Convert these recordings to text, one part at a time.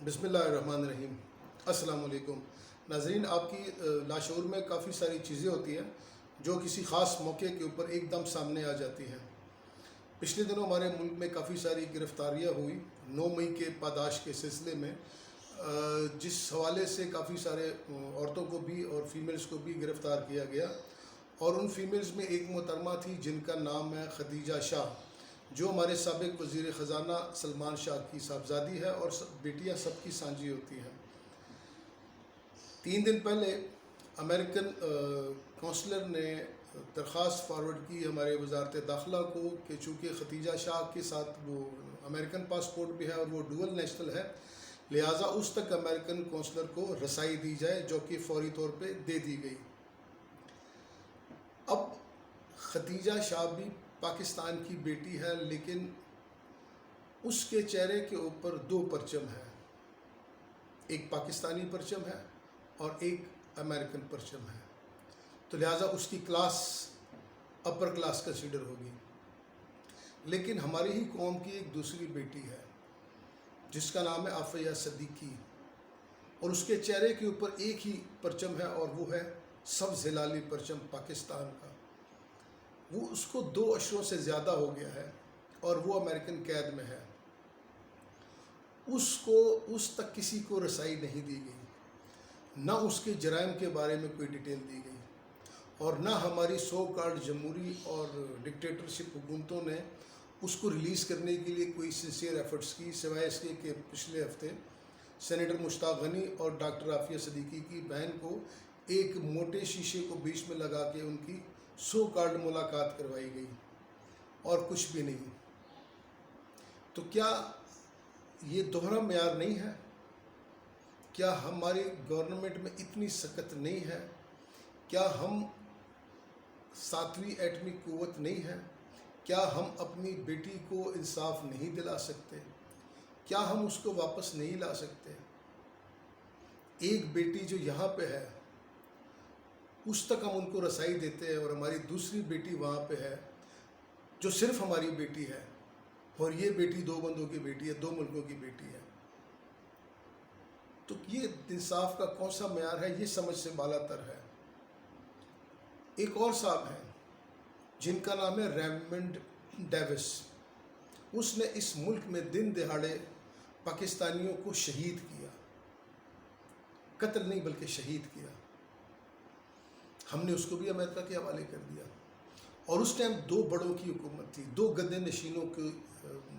بسم اللہ الرحمن الرحیم۔ السلام علیکم ناظرین، آپ کی لاشعور میں کافی ساری چیزیں ہوتی ہیں جو کسی خاص موقع کے اوپر ایک دم سامنے آ جاتی ہیں۔ پچھلے دنوں ہمارے ملک میں کافی ساری گرفتاریاں ہوئی 9 مئی کے پاداش کے سلسلے میں، جس حوالے سے کافی سارے عورتوں کو بھی اور فیمیلز کو بھی گرفتار کیا گیا، اور ان فیمیلز میں ایک محترمہ تھی جن کا نام ہے خدیجہ شاہ، جو ہمارے سابق وزیر خزانہ سلمان شاہ کی صاحبزادی ہے، اور بیٹیاں سب کی سانجی ہوتی ہیں۔ 3 دن پہلے امریکن کونسلر نے درخواست فارورڈ کی ہمارے وزارت داخلہ کو کہ چونکہ خدیجہ شاہ کے ساتھ وہ امریکن پاسپورٹ بھی ہے اور وہ ڈوئل نیشنل ہے، لہٰذا اس تک امریکن کونسلر کو رسائی دی جائے، جو کہ فوری طور پہ دے دی گئی۔ اب خدیجہ شاہ بھی پاکستان کی بیٹی ہے، لیکن اس کے چہرے کے اوپر 2 پرچم ہیں، ایک پاکستانی پرچم ہے اور ایک امریکن پرچم ہے، تو لہٰذا اس کی کلاس اپر کلاس کنسیڈر ہوگی۔ لیکن ہماری ہی قوم کی ایک دوسری بیٹی ہے جس کا نام ہے عافیہ صدیقی، اور اس کے چہرے کے اوپر ایک ہی پرچم ہے، اور وہ ہے سبز ہلالی پرچم پاکستان کا۔ وہ اس کو 2 اشروں سے زیادہ ہو گیا ہے اور وہ امریکن قید میں ہے۔ اس تک کسی کو رسائی نہیں دی گئی، نہ اس کے جرائم کے بارے میں کوئی ڈیٹیل دی گئی، اور نہ ہماری سو کالڈ جمہوری اور ڈکٹیٹرشپ حکومتوں نے اس کو ریلیز کرنے کے لیے کوئی سنسیئر ایفرٹس کی، سوائے اس کے کہ پچھلے ہفتے سینیٹر مشتاق غنی اور ڈاکٹر عافیہ صدیقی کی بہن کو ایک موٹے شیشے کو بیچ میں لگا کے ان کی سو کالڈ ملاقات کروائی گئی، اور کچھ بھی نہیں۔ تو کیا یہ دوہرا معیار نہیں ہے؟ کیا ہماری گورنمنٹ میں اتنی سخت نہیں ہے؟ کیا ہم 7ویں ایٹمی قوت نہیں ہے؟ کیا ہم اپنی بیٹی کو انصاف نہیں دلا سکتے؟ کیا ہم اس کو واپس نہیں لا سکتے؟ ایک بیٹی جو یہاں پہ ہے اس تک ہم ان کو رسائی دیتے ہیں، اور ہماری دوسری بیٹی وہاں پہ ہے جو صرف ہماری بیٹی ہے، اور یہ بیٹی 2 بندوں کی بیٹی ہے، 2 ملکوں کی بیٹی ہے۔ تو یہ انصاف کا کون سا معیار ہے؟ یہ سمجھ سے بالا تر ہے۔ ایک اور صاحب ہیں جن کا نام ہے ریمنڈ ڈیوس، اس نے اس ملک میں دن دہاڑے پاکستانیوں کو شہید کیا، قتل نہیں بلکہ شہید کیا۔ ہم نے اس کو بھی امریکہ کے حوالے کر دیا، اور اس ٹائم 2 بڑوں کی حکومت تھی، 2 گدے نشینوں کے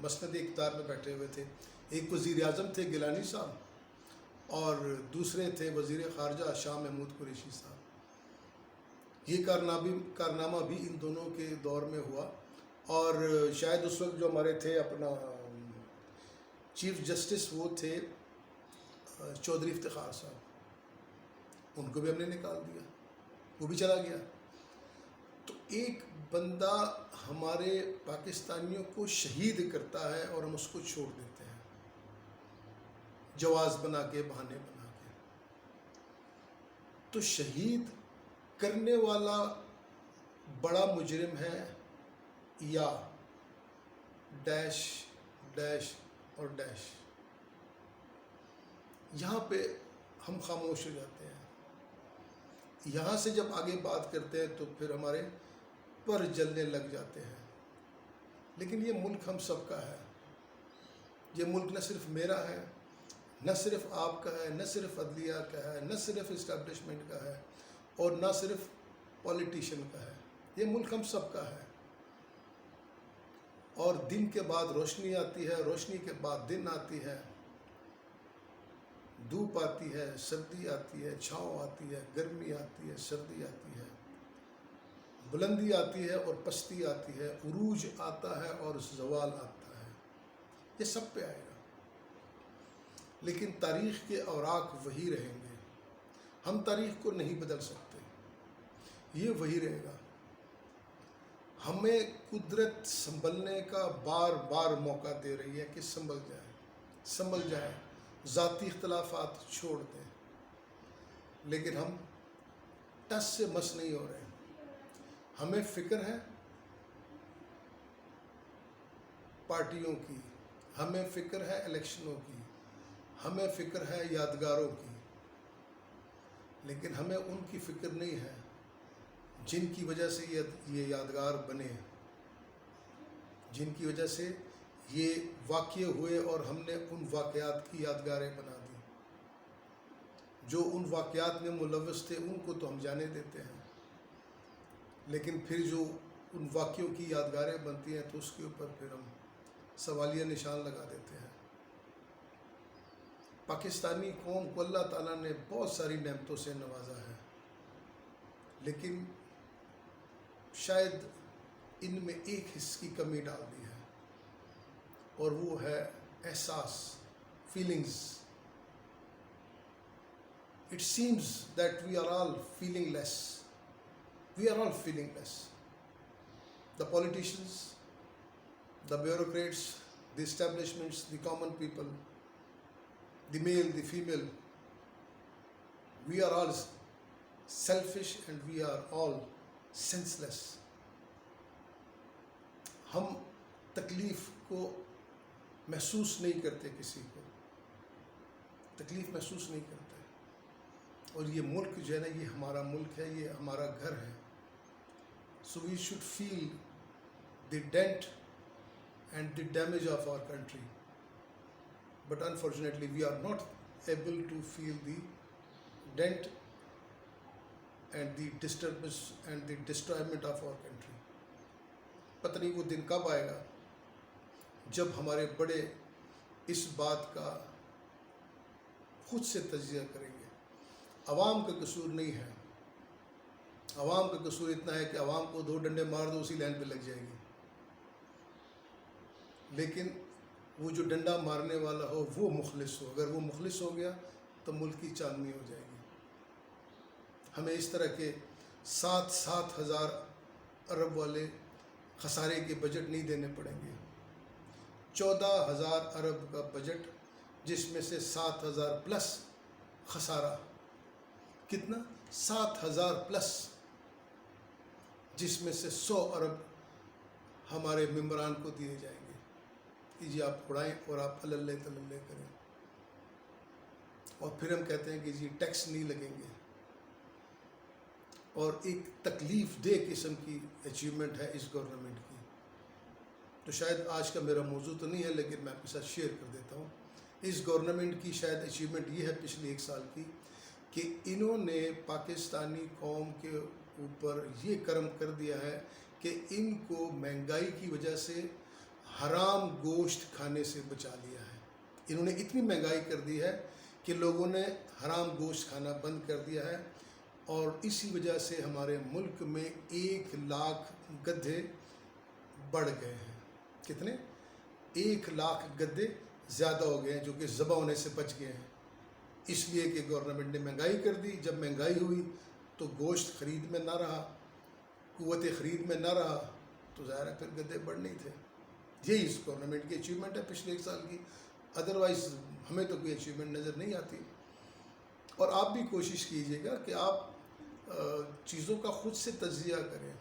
مسند اقتدار میں بیٹھے ہوئے تھے۔ ایک وزیر اعظم تھے گیلانی صاحب، اور دوسرے تھے وزیر خارجہ شاہ محمود قریشی صاحب۔ یہ کارنامہ بھی ان دونوں کے دور میں ہوا، اور شاید اس وقت جو ہمارے تھے اپنا چیف جسٹس وہ تھے چودھری افتخار صاحب، ان کو بھی ہم نے نکال دیا، وہ بھی چلا گیا۔ تو ایک بندہ ہمارے پاکستانیوں کو شہید کرتا ہے اور ہم اس کو چھوڑ دیتے ہیں، جواز بنا کے، بہانے بنا کے۔ تو شہید کرنے والا بڑا مجرم ہے یا ڈیش ڈیش اور ڈیش؟ یہاں پہ ہم خاموش ہو جاتے ہیں۔ یہاں سے جب آگے بات کرتے ہیں تو پھر ہمارے پر جلنے لگ جاتے ہیں۔ لیکن یہ ملک ہم سب کا ہے، یہ ملک نہ صرف میرا ہے، نہ صرف آپ کا ہے، نہ صرف عدلیہ کا ہے، نہ صرف اسٹیبلشمنٹ کا ہے، اور نہ صرف پولیٹیشین کا ہے، یہ ملک ہم سب کا ہے۔ اور دن کے بعد روشنی آتی ہے، روشنی کے بعد دن آتی ہے، دھوپ آتی ہے، سردی آتی ہے، چھاؤں آتی ہے، گرمی آتی ہے، سردی آتی ہے، بلندی آتی ہے اور پستی آتی ہے، عروج آتا ہے اور زوال آتا ہے، یہ سب پہ آئے گا۔ لیکن تاریخ کے اوراق وہی رہیں گے، ہم تاریخ کو نہیں بدل سکتے، یہ وہی رہے گا۔ ہمیں قدرت سنبھلنے کا بار بار موقع دے رہی ہے کہ سنبھل جائے، ذاتی اختلافات چھوڑ دیں، لیکن ہم ٹس سے مس نہیں ہو رہے۔ ہمیں فکر ہے پارٹیوں کی، ہمیں فکر ہے الیکشنوں کی، ہمیں فکر ہے یادگاروں کی، لیکن ہمیں ان کی فکر نہیں ہے جن کی وجہ سے یہ یادگار بنے، جن کی وجہ سے یہ واقع ہوئے اور ہم نے ان واقعات کی یادگاریں بنا دی۔ جو ان واقعات میں ملوث تھے ان کو تو ہم جانے دیتے ہیں، لیکن پھر جو ان واقعوں کی یادگاریں بنتی ہیں تو اس کے اوپر پھر ہم سوالیہ نشان لگا دیتے ہیں۔ پاکستانی قوم کو اللہ تعالیٰ نے بہت ساری نعمتوں سے نوازا ہے، لیکن شاید ان میں ایک حص کی کمی ڈال دی ہے، اور وہ ہے احساس، feelings. It seems that we are all feeling less. We are all feeling less. The politicians, the bureaucrats, the establishments, the common people, the male, the female, we are all selfish and we are all senseless. ہم تکلیف کو محسوس نہیں کرتے، کسی کو تکلیف محسوس نہیں کرتے، اور یہ ملک جو ہے نا، یہ ہمارا ملک ہے، یہ ہمارا گھر ہے۔ So we should feel the dent and the damage of our country. But unfortunately we are not able to feel the dent and the disturbance and the destroyment of our country. پتہ نہیں وہ دن کب آئے گا جب ہمارے بڑے اس بات کا خود سے تجزیہ کریں گے۔ عوام کا قصور نہیں ہے، عوام کا قصور اتنا ہے کہ عوام کو 2 ڈنڈے مار دو، اسی لائن پہ لگ جائے گی، لیکن وہ جو ڈنڈا مارنے والا ہو وہ مخلص ہو، اگر وہ مخلص ہو گیا تو ملک کی چاندنی ہو جائے گی۔ ہمیں اس طرح کے 7,000 ارب والے خسارے کے بجٹ نہیں دینے پڑیں گے۔ 14,000 ارب کا بجٹ، جس میں سے 7,000 پلس خسارہ، کتنا؟ 7,000 پلس، جس میں سے 100 ارب ہمارے ممبران کو دیے جائیں گے کہ جی آپ اڑائیں اور آپ اللہ تللہ کریں، اور پھر ہم کہتے ہیں کہ جی ٹیکس نہیں لگیں گے، اور ایک تکلیف دہ قسم کی اچیومنٹ ہے اس گورنمنٹ کی۔ تو شاید آج کا میرا موضوع تو نہیں ہے، لیکن میں آپ کے ساتھ شیئر کر دیتا ہوں۔ اس گورنمنٹ کی شاید اچیومنٹ یہ ہے پچھلے 1 سال کی کہ انہوں نے پاکستانی قوم کے اوپر یہ کرم کر دیا ہے کہ ان کو مہنگائی کی وجہ سے حرام گوشت کھانے سے بچا لیا ہے۔ انہوں نے اتنی مہنگائی کر دی ہے کہ لوگوں نے حرام گوشت کھانا بند کر دیا ہے، اور اسی وجہ سے ہمارے ملک میں 1 لاکھ گدھے بڑھ گئے ہیں۔ کتنے؟ 1 لاکھ گدھے زیادہ ہو گئے ہیں جو کہ ذبح ہونے سے بچ گئے ہیں، اس لیے کہ گورنمنٹ نے مہنگائی کر دی۔ جب مہنگائی ہوئی تو گوشت خرید میں نہ رہا، قوت خرید میں نہ رہا، تو ظاہر ہے پھر گدھے بڑھ نہیں تھے۔ یہی اس گورنمنٹ کی اچیومنٹ ہے پچھلے 1 سال کی، ادروائز ہمیں تو کوئی اچیومنٹ نظر نہیں آتی۔ اور آپ بھی کوشش کیجئے گا کہ آپ چیزوں کا خود سے تجزیہ کریں۔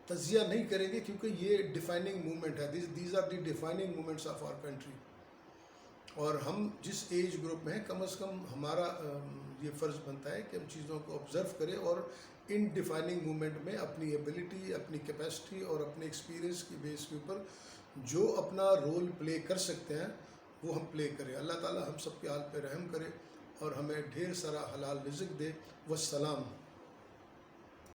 تجزیہ نہیں کریں گے کیونکہ یہ ڈیفائننگ مومنٹ ہے، these are the defining moments of our country, اور ہم جس ایج گروپ میں ہیں کم از کم ہمارا یہ فرض بنتا ہے کہ ہم چیزوں کو آبزرو کریں، اور ان ڈیفائننگ مومنٹ میں اپنی ایبلٹی، اپنی کیپیسٹی اور اپنے ایکسپیرینس کی بیس کے اوپر جو اپنا رول پلے کر سکتے ہیں وہ ہم پلے کریں۔ اللہ تعالی ہم سب کے حال پہ رحم کرے اور ہمیں ڈھیر سارا حلال رزق دے۔ والسلام۔